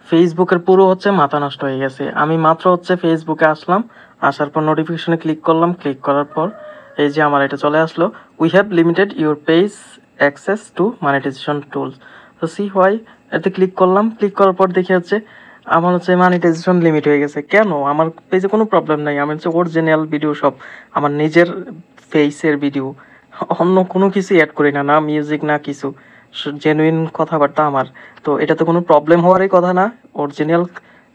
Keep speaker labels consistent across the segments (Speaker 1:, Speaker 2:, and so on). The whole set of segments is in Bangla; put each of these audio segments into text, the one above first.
Speaker 1: ফেসবুকের পুরো হচ্ছে মাথা নষ্ট হয়ে গেছে। আমি মাত্র হচ্ছে ফেসবুকে আসলাম, আসার পর নোটিফিকেশনে ক্লিক করলাম, ক্লিক করার পর এই যে আমার এটা চলে আসলো, we have limited your page access to monetisation tools. তো সি হোয়াই, এতে ক্লিক করলাম, ক্লিক করার পর দেখি হচ্ছে আমার হচ্ছে মনিটাইজেশন লিমিট হয়ে গেছে। কেন? আমার পেজে কোনো প্রবলেম নাই, আমি হচ্ছে অরিজিনাল ভিডিও সব আমার নিজের ফেসের ভিডিও, অন্য কোনো কিছু অ্যাড করি না, না মিউজিক না কিছু, জেনুইন কথাবার্তা আমার। তো এটা তো কোনো প্রবলেম হওয়ারই কথা না, অরিজিনাল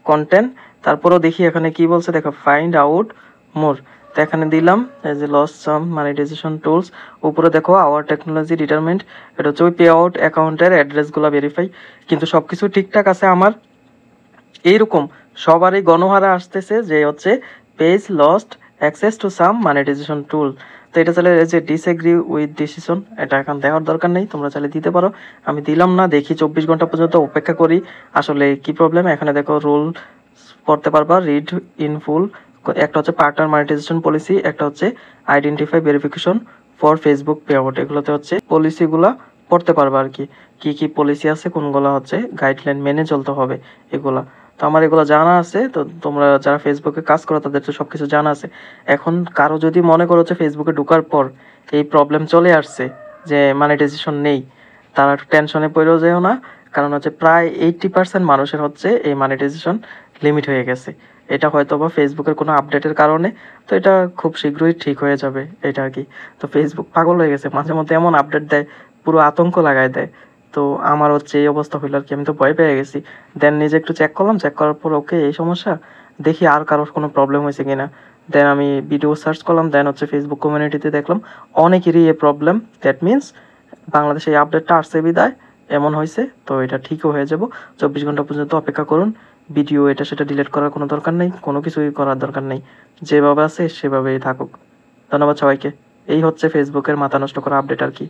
Speaker 1: কন্টেন্ট। তারপরেও দেখি এখানে কি বলছে, দেখো ফাইন্ড আউট মোর। তো এখানে দিলাম এই যে লস সাম মনিটাইজেশন টুলস, উপরে দেখো আওয়ার টেকনোলজি ডিটারমেন্ট, এটা হচ্ছে ওই পে আউট অ্যাকাউন্টের অ্যাড্রেসগুলো ভেরিফাই। কিন্তু সব কিছু ঠিকঠাক আছে আমার। এইরকম সবারই গণহারে আসতেছে যে হচ্ছে page lost access to some monetization tool. তো এটা চাইলে যে ডিসএগ্রি উইথ ডিসিশন, এটা এখন দেওয়ার দরকার নেই, তোমরা চাইলে দিতে পারো। আমি দিলাম না, দেখি 24 ঘন্টা পর্যন্ত অপেক্ষা করি আসলে কি প্রবলেম। এখানে দেখো রুল পড়তে পারবা, রিড ইন ফুল। একটা হচ্ছে পার্টনার মনিটাইজেশন পলিসি, একটা হচ্ছে identify verification for Facebook pay out. এগুলোতে হচ্ছে পলিসিগুলা পড়তে পারবা আর কি, কি কি পলিসি আছে, কোনগুলো হচ্ছে গাইডলাইন মেনে চলতে হবে এগুলা। তো আমার এগুলো জানা আছে। তো তোমরা যারা ফেসবুকে কাজ করো তাদের তো সবকিছু জানা আছে। এখন কারো যদি মনে করো হচ্ছে ফেসবুকে ঢোকার পর এই প্রবলেম চলে আসছে যে মনিটাইজেশন নেই, তারা টেনশনে পড়েও যেও না। কারণ হচ্ছে প্রায় 80% মানুষের হচ্ছে এই মনিটাইজেশন লিমিট হয়ে গেছে। এটা হয়তো বা ফেসবুকের কোনো আপডেটের কারণে, তো এটা খুব শীঘ্রই ঠিক হয়ে যাবে এটা আর কি। তো ফেসবুক পাগল হয়ে গেছে, মাঝে মধ্যে এমন আপডেট দেয় পুরো আতঙ্ক লাগায় দেয়। তো আমার হচ্ছে এই অবস্থা হইলো আর কি, আমি তো ভয় পেয়ে গেছি। দেন নিজে একটু চেক করলাম, চেক করার পর ওকে এই সমস্যা, দেখি আর কারোর কোনো প্রবলেম হয়েছে কিনা। দেন আমি ভিডিও সার্চ করলাম, দেন হচ্ছে ফেসবুক কমিউনিটিতে দেখলাম অনেকেরই এই প্রবলেম। দ্যাট মিনস বাংলাদেশে এই আপডেটটা আসছে বিদায় এমন হয়েছে। তো এটা ঠিকও হয়ে যাব, 24 ঘন্টা পর্যন্ত অপেক্ষা করুন। ভিডিও এটা সেটা ডিলিট করার কোনো দরকার নেই, কোনো কিছুই করার দরকার নেই, যেভাবে আছে সেভাবেই থাকুক। ধন্যবাদ সবাইকে। এই হচ্ছে ফেসবুকের মাথা নষ্ট করা আপডেট আর কি।